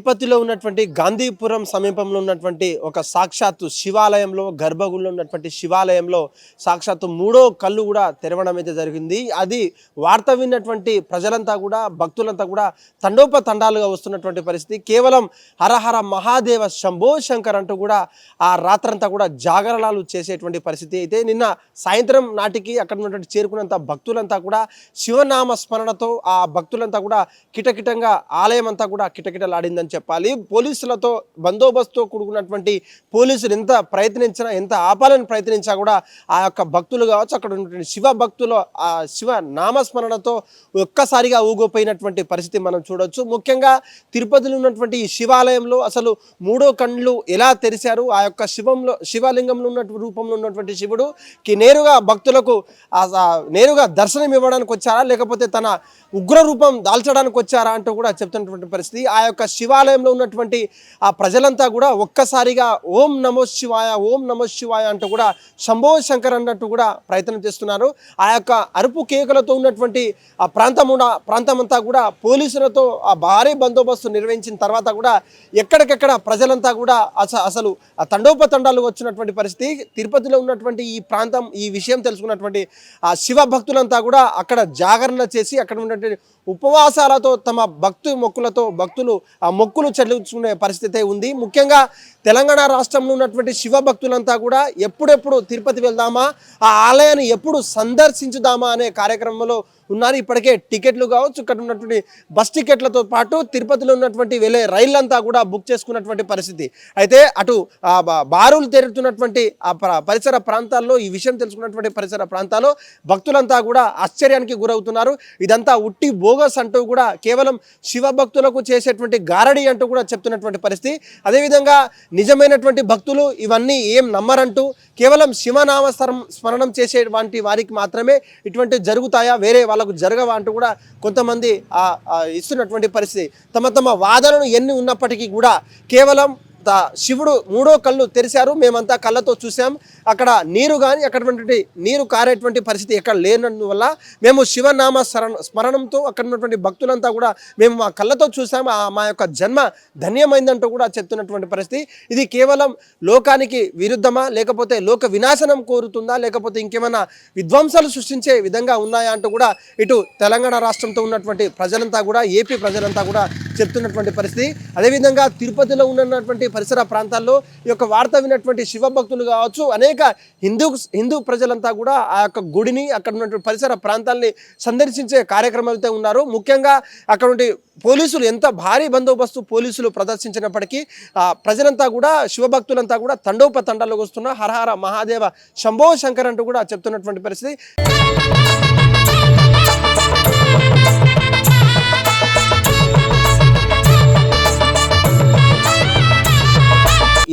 తిరుపతిలో ఉన్నటువంటి గాంధీపురం సమీపంలో ఉన్నటువంటి ఒక సాక్షాత్తు శివాలయంలో గర్భగుడిలో ఉన్నటువంటి శివాలయంలో సాక్షాత్తు మూడో కళ్ళు కూడా తెరవడం అయితే జరిగింది. అది వార్త విన్నటువంటి ప్రజలంతా కూడా భక్తులంతా కూడా తండోపతండాలుగా వస్తున్నటువంటి పరిస్థితి. కేవలం హరహర మహాదేవ శంభో శంకర్ అంటూ కూడా ఆ రాత్రంతా కూడా జాగరణాలు చేసేటువంటి పరిస్థితి. అయితే నిన్న సాయంత్రం నాటికి అక్కడ ఉన్నటువంటి చేరుకున్నంత భక్తులంతా కూడా శివనామ స్మరణతో ఆ భక్తులంతా కూడా కిటకిటంగా ఆలయం అంతా కూడా కిటకిటలాడిందని చెప్పాలి. పోలీసులతో బందోబస్తుతో కూడుకున్నటువంటి పోలీసులు ఎంత ప్రయత్నించినా ఎంత ఆపాలని ప్రయత్నించా కూడా ఆ యొక్క భక్తులు కావచ్చు, అక్కడ ఉన్నటువంటి శివ భక్తులు ఆ శివ నామస్మరణతో ఒక్కసారిగా ఊగిపోయినటువంటి పరిస్థితి మనం చూడొచ్చు. ముఖ్యంగా తిరుపతిలో ఉన్నటువంటి ఈ శివాలయంలో అసలు మూడో కళ్ళు ఎలా తెరిచారు, ఆ యొక్క శివలింగంలో ఉన్నటువంటి రూపంలో ఉన్నటువంటి శివుడుకి నేరుగా భక్తులకు నేరుగా దర్శనం ఇవ్వడానికి వచ్చారా, లేకపోతే తన ఉగ్ర రూపం దాల్చడానికి వచ్చారా అంటూ కూడా చెప్తున్నటువంటి పరిస్థితి. ఆ యొక్క శివాలయంలో ఉన్నటువంటి ఆ ప్రజలంతా కూడా ఒక్కసారిగా ఓం నమో శివాయ ఓం నమో శివాయ అంటూ కూడా శంభో శంకర్ అన్నట్టు కూడా ప్రయత్నం చేస్తున్నారు. ఆ యొక్క అరుపు కేకలతో ఉన్నటువంటి ఆ ప్రాంతమంతా కూడా పోలీసులతో ఆ భారీ బందోబస్తు నిర్వహించిన తర్వాత కూడా ఎక్కడికెక్కడ ప్రజలంతా కూడా అసలు ఆ తండోపతండాలు వచ్చినటువంటి పరిస్థితి. తిరుపతిలో ఉన్నటువంటి ఈ ప్రాంతం ఈ విషయం తెలుసుకున్నటువంటి ఆ శివ భక్తులంతా కూడా అక్కడ జాగరణ చేసి అక్కడ ఉన్నటువంటి ఉపవాసాలతో తమ మొక్కులతో భక్తులు ఆ మొక్కులు చెల్లించుకునే పరిస్థితి ఉంది. ముఖ్యంగా తెలంగాణ రాష్ట్రంలో ఉన్నటువంటి శివ భక్తులంతా కూడా ఎప్పుడెప్పుడు తిరుపతి వెళ్దామా, ఆ ఆలయాన్ని ఎప్పుడు సందర్శించుదామా అనే కార్యక్రమంలో ఉన్నారు. ఇప్పటికే టికెట్లు కావచ్చు, ఇక్కడ ఉన్నటువంటి బస్ టికెట్లతో పాటు తిరుపతిలో ఉన్నటువంటి వెళ్ళే రైళ్ళంతా కూడా బుక్ చేసుకున్నటువంటి పరిస్థితి. అయితే అటు బారులు తెరుతున్నటువంటి ఆ పరిసర ప్రాంతాల్లో ఈ విషయం తెలుసుకున్నటువంటి పరిసర ప్రాంతాల్లో భక్తులంతా కూడా ఆశ్చర్యానికి గురవుతున్నారు. ఇదంతా ఉట్టి బోగస్ అంటూ కూడా కేవలం శివ భక్తులకు చేసేటువంటి గారడి అంటూ కూడా చెప్తున్నటువంటి పరిస్థితి. అదేవిధంగా నిజమైనటువంటి భక్తులు ఇవన్నీ ఏం నమ్మరంటూ కేవలం శివనామ స్మరణం చేసేటువంటి వారికి మాత్రమే ఇటువంటి జరుగుతాయా, వేరే వాళ్ళకు జరగవా అంటూ కూడా కొంతమంది ఇస్తున్నటువంటి పరిస్థితి. తమ వాదనలు ఎన్ని ఉన్నప్పటికీ కూడా కేవలం శివుడు మూడో కళ్ళు తెరిచారు, మేమంతా కళ్ళతో చూసాం, అక్కడ నీరు కానీ అక్కడ నీరు కారేటువంటి పరిస్థితి ఎక్కడ లేనందువల్ల మేము శివనామ స్మరణంతో అక్కడ ఉన్నటువంటి భక్తులంతా కూడా మేము మా కళ్ళతో చూసాం, మా యొక్క జన్మ ధన్యమైందంటూ కూడా చెప్తున్నటువంటి పరిస్థితి. ఇది కేవలం లోకానికి విరుద్ధమా, లేకపోతే లోక వినాశనం కోరుతుందా, లేకపోతే ఇంకేమైనా విధ్వంసాలు సృష్టించే విధంగా ఉన్నాయా అంటూ కూడా ఇటు తెలంగాణ రాష్ట్రంతో ఉన్నటువంటి ప్రజలంతా కూడా ఏపీ ప్రజలంతా కూడా చెప్తున్నటువంటి పరిస్థితి. అదేవిధంగా తిరుపతిలో ఉన్నటువంటి పరిసర ప్రాంతాల్లో ఈ యొక్క వార్త విన్నటువంటి శివ భక్తులు కావచ్చు, అనేక హిందూ ప్రజలంతా కూడా ఆ యొక్క గుడిని అక్కడ ఉన్నటువంటి పరిసర ప్రాంతాలని సందర్శించే కార్యక్రమాలతో ఉన్నారు. ముఖ్యంగా అక్కడ నుండి పోలీసులు ఎంత భారీ బందోబస్తు పోలీసులు ప్రదర్శించినప్పటికీ ప్రజలంతా కూడా శివభక్తులంతా కూడా తండోపతండాలకు వస్తున్న హరహర మహాదేవ శంభో శంకర్ అంటూ కూడా చెప్తున్నటువంటి పరిస్థితి.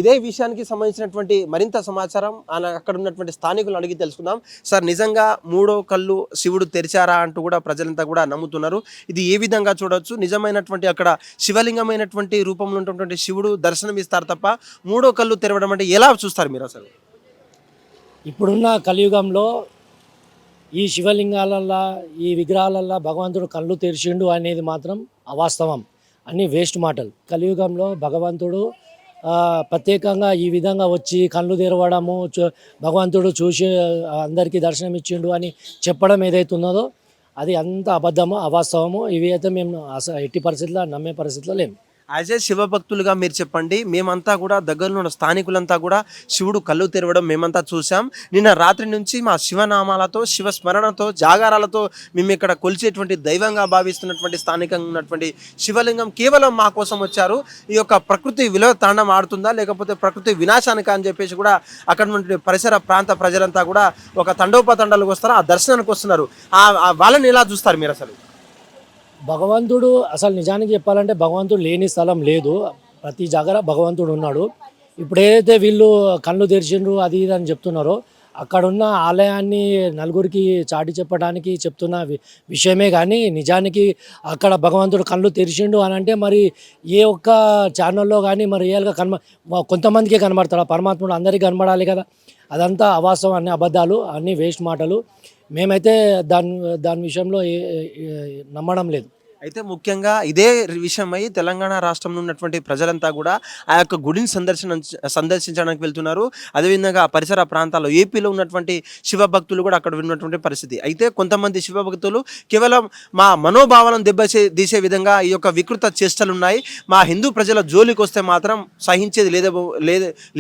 ఇదే విషయానికి సంబంధించినటువంటి మరింత సమాచారం అక్కడ ఉన్నటువంటి స్థానికులను అడిగి తెలుసుకుందాం. సార్, నిజంగా మూడో కళ్ళు శివుడు తెరిచారా అంటూ కూడా ప్రజలంతా కూడా నమ్ముతున్నారు. ఇది ఏ విధంగా చూడవచ్చు? నిజమైనటువంటి అక్కడ శివలింగమైనటువంటి రూపంలో ఉన్నటువంటి శివుడు దర్శనం ఇస్తారు తప్ప మూడో కళ్ళు తెరవడం అంటే ఎలా చూస్తారు మీరు? అసలు ఇప్పుడున్న కలియుగంలో ఈ శివలింగాలల్లో ఈ విగ్రహాలల్లో భగవంతుడు కళ్ళు తెరిచిండు అనేది మాత్రం అవాస్తవం, అన్నీ వేస్ట్ మాటలు. కలియుగంలో భగవంతుడు ప్రత్యేకంగా ఈ విధంగా వచ్చి కళ్ళు తెరవడము, భగవంతుడు చూసి అందరికీ దర్శనం ఇచ్చిండు అని చెప్పడం ఏదైతే ఉన్నదో అది అంత అబద్ధము, అవాస్తవము. ఇవి అయితే మేము ఎట్టి పరిస్థితుల్లో నమ్మే పరిస్థితిలో లేము. యాజ్ ఏ శివభక్తులుగా మీరు చెప్పండి, మేమంతా కూడా దగ్గరలో ఉన్న స్థానికులంతా కూడా శివుడు కళ్ళు తెరవడం మేమంతా చూసాం. నిన్న రాత్రి నుంచి మా శివనామాలతో శివ స్మరణతో జాగారాలతో మేము ఇక్కడ కొలిచేటువంటి దైవంగా భావిస్తున్నటువంటి స్థానికంగా ఉన్నటువంటి శివలింగం కేవలం మా కోసం వచ్చారు. ఈ యొక్క ప్రకృతి విలువ తాండం ఆడుతుందా, లేకపోతే ప్రకృతి వినాశానికి అని చెప్పేసి కూడా అక్కడ ఉన్నటువంటి పరిసర ప్రాంత ప్రజలంతా కూడా ఒక తండోపతండాలకు వస్తారు, ఆ దర్శనానికి వస్తున్నారు. వాళ్ళని ఎలా చూస్తారు మీరు? అసలు భగవంతుడు అసలు నిజానికి చెప్పాలంటే భగవంతుడు లేని స్థలం లేదు, ప్రతి జాగర భగవంతుడు ఉన్నాడు. ఇప్పుడు ఏదైతే వీళ్ళు కళ్ళు తెరిచిండ్రు అది ఇది అని చెప్తున్నారో అక్కడున్న ఆలయాన్ని నలుగురికి చాటి చెప్పడానికి చెప్తున్న విషయమే కానీ నిజానికి అక్కడ భగవంతుడు కళ్ళు తెరిచిండు అని అంటే మరి ఏ ఒక్క ఛానల్లో కానీ మరి రియల్గా కొంతమందికే కనబడతాడు, పరమాత్ముడు అందరికీ కనబడాలి కదా. అదంతా అవాస్తవం, అన్ని అబద్ధాలు, అన్ని వేస్ట్ మాటలు. మేమైతే దాని విషయంలో నమ్మడం లేదు. అయితే ముఖ్యంగా ఇదే విషయమై తెలంగాణ రాష్ట్రంలో ఉన్నటువంటి ప్రజలంతా కూడా ఆ యొక్క గుడిని సందర్శించడానికి వెళ్తున్నారు. అదేవిధంగా పరిసర ప్రాంతాల్లో ఏపీలో ఉన్నటువంటి శివ భక్తులు కూడా అక్కడ ఉన్నటువంటి పరిస్థితి. అయితే కొంతమంది శివ భక్తులు కేవలం మా మనోభావాలను దెబ్బతీసే విధంగా ఈ యొక్క వికృత చేష్టలు ఉన్నాయి, మా హిందూ ప్రజల జోలికి వస్తే మాత్రం సహించేది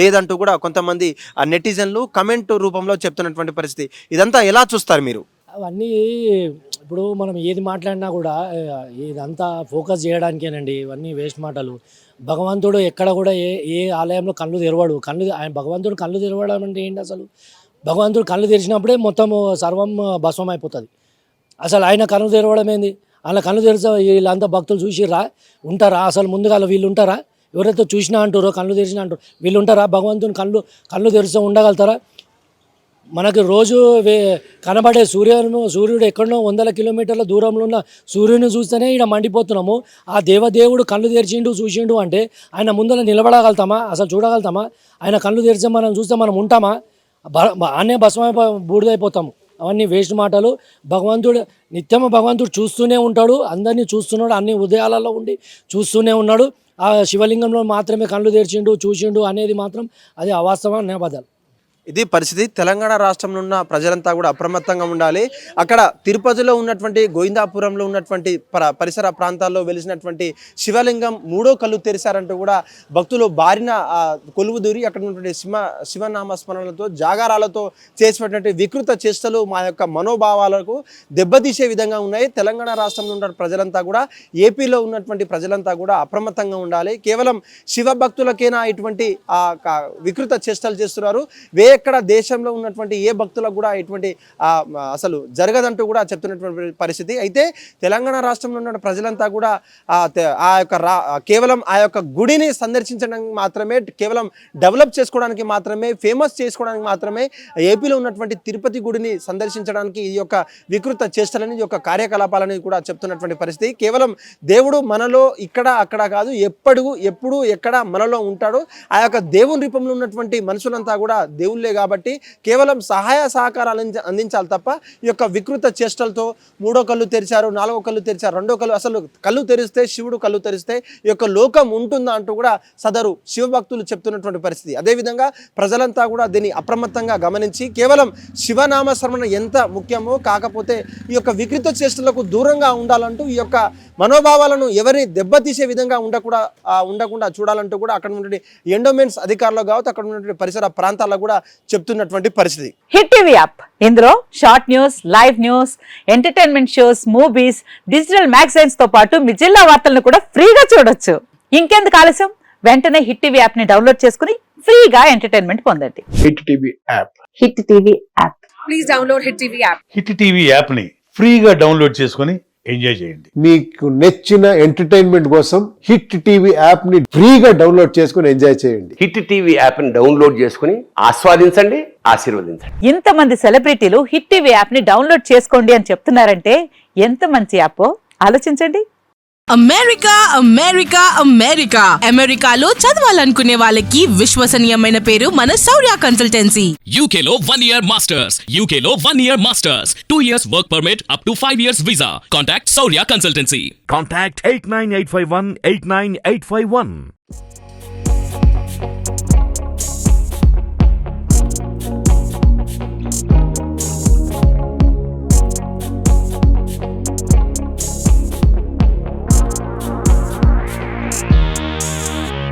లేదంటూ కూడా కొంతమంది నెటిజన్లు కమెంట్ రూపంలో చెప్తున్నటువంటి పరిస్థితి. ఇదంతా ఎలా చూస్తారు మీరు? అవన్నీ ఇప్పుడు మనం ఏది మాట్లాడినా కూడా ఇదంతా ఫోకస్ చేయడానికేనండి. ఇవన్నీ వేస్ట్ మాటలు. భగవంతుడు ఎక్కడ కూడా ఏ ఆలయంలో కళ్ళు తెరవడు. ఆయన భగవంతుడు కళ్ళు తెరవడం అంటే ఏంటి అసలు? భగవంతుడు కళ్ళు తెరిచినప్పుడే మొత్తం సర్వం భస్మం అయిపోతుంది. అసలు ఆయన కళ్ళు తెరవడం ఏంది? అలా కళ్ళు తెరిచా వీళ్ళంతా భక్తులు చూసిర్రా? ఉంటారా అసలు? ముందుగా వీళ్ళు ఉంటారా? ఎవరైతే చూసినా అంటారో కళ్ళు తెరిచినా అంటారు, వీళ్ళు ఉంటారా? భగవంతుని కళ్ళు తెరిచి ఉండగలుగుతారా? మనకి రోజు కనబడే సూర్యుడు ఎక్కడో 100 కిలోమీటర్ల దూరంలో ఉన్న సూర్యుని చూస్తేనే ఇక్కడ మండిపోతున్నాము. ఆ దేవదేవుడు కళ్ళు తెరిచిండు చూసిండు అంటే ఆయన ముందర నిలబడగలుగుతామా? అసలు చూడగలుగుతామా? ఆయన కళ్ళు తెరిచి మనం చూస్తే మనం ఉంటామా? ఆనే బూడిదైపోతాము. అవన్నీ వేస్ట్ మాటలు. భగవంతుడు చూస్తూనే ఉంటాడు, అందరినీ చూస్తున్నాడు, అన్ని ఉదయాలలో ఉండి చూస్తూనే ఉన్నాడు. ఆ శివలింగంలో మాత్రమే కళ్ళు తెరిచిండు చూసిండు అనేది మాత్రం అది అవాస్తవం, నేపథ్యాలు. ఇది పరిస్థితి. తెలంగాణ రాష్ట్రంలో ఉన్న ప్రజలంతా కూడా అప్రమత్తంగా ఉండాలి. అక్కడ తిరుపతిలో ఉన్నటువంటి గోవిందాపురంలో ఉన్నటువంటి పరిసర ప్రాంతాల్లో వెలిసినటువంటి శివలింగం 3వ కళ్ళు తెరిచారంటూ కూడా భక్తులు బారిన కొలువుదూరి అక్కడ ఉన్నటువంటి శివనామస్మరణలతో జాగారాలతో చేసినటువంటి వికృత చేష్టలు మా యొక్క మనోభావాలకు దెబ్బతీసే విధంగా ఉన్నాయి. తెలంగాణ రాష్ట్రంలో ఉన్న ప్రజలంతా కూడా, ఏపీలో ఉన్నటువంటి ప్రజలంతా కూడా అప్రమత్తంగా ఉండాలి. కేవలం శివ భక్తులకైనా ఇటువంటి వికృత చేష్టలు చేస్తున్నారు. ఎక్కడ దేశంలో ఉన్నటువంటి ఏ భక్తులకు కూడా ఇటువంటి అసలు జరగదంటూ కూడా చెప్తున్నటువంటి పరిస్థితి. అయితే తెలంగాణ రాష్ట్రంలో ఉన్న ప్రజలంతా కూడా కేవలం ఆ యొక్క గుడిని సందర్శించడానికి మాత్రమే, కేవలం డెవలప్ చేసుకోవడానికి మాత్రమే, ఫేమస్ చేసుకోవడానికి మాత్రమే ఏపీలో ఉన్నటువంటి తిరుపతి గుడిని సందర్శించడానికి ఈ యొక్క వికృత చేష్టలని, ఈ యొక్క కార్యకలాపాలని కూడా చెప్తున్నటువంటి పరిస్థితి. కేవలం దేవుడు మనలో ఇక్కడ అక్కడ కాదు, ఎప్పుడు ఎక్కడ మనలో ఉంటాడు. ఆ యొక్క దేవుని రూపంలో ఉన్నటువంటి మనుషులంతా కూడా దేవుళ్ళే కాబట్టి కేవలం సహాయ సహకారాలు అందించాలి తప్ప ఈ యొక్క వికృత చేష్టలతో 3వ కళ్ళు తెరిచారు, 4వ కళ్ళు తెరిచారు, 2వ కళ్ళు, అసలు కళ్ళు తెరిస్తే శివుడు కళ్ళు తెరిస్తే ఈ యొక్క లోకం ఉంటుందా అంటూ కూడా సదరు శివభక్తులు చెప్తున్నటువంటి పరిస్థితి. అదేవిధంగా ప్రజలంతా కూడా దీన్ని అప్రమత్తంగా గమనించి కేవలం శివనామస్మరణ ఎంత ముఖ్యమో, కాకపోతే ఈ యొక్క వికృత చేష్టలకు దూరంగా ఉండాలంటూ, ఈ యొక్క మనోభావాలను ఎవరిని దెబ్బతీసే విధంగా ఉండకుండా చూడాలంటూ కూడా అక్కడ ఉన్నటువంటి ఎండోమెంట్స్ అధికారులు కావచ్చు, అక్కడ ఉన్నటువంటి పరిసర ప్రాంతాల్లో కూడా చెప్తున్నటువంటి పరిస్థితి. హిట్ టీవీ యాప్, ఇందులో short news, live news, entertainment shows, movies, digital magazines తో పాటు మీ జిల్లా వార్తలను కూడా ఫ్రీగా చూడొచ్చు. ఇంకెందుకు ఆలస్యం? వెంటనే హిట్ టీవీ యాప్ ని డౌన్లోడ్ చేసుకుని ఫ్రీగా ఎంటర్టైన్మెంట్ పొందండి. Hit TV app. Hit TV app. Please download hit TV app. Hit TV app ని ఫ్రీగా డౌన్లోడ్ చేసుకుని ఎంజాయ్ చేయండి. మీకు నచ్చిన ఎంటర్టైన్మెంట్ కోసం హిట్ టీవీ యాప్ ని ఫ్రీగా డౌన్లోడ్ చేసుకుని ఎంజాయ్ చేయండి. హిట్ టీవీ యాప్ ని డౌన్లోడ్ చేసుకుని ఆస్వాదించండి, ఆశీర్వదించండి. ఇంతమంది సెలబ్రిటీలు హిట్ టీవీ యాప్ ని డౌన్లోడ్ చేసుకోండి అని చెప్తున్నారంటే ఎంత మంచి యాప్ ఆలోచించండి. అమెరికా అమెరికాలో చదవాలనుకునే వాళ్ళకి విశ్వసనీయమైన పేరు మన శౌర్య కన్సల్టెన్సీ. UK లో 1 year masters, UK లో 1 year masters, 2 years work permit up to 5 years visa. Contact Saurya Consultancy. Contact 89851 89851.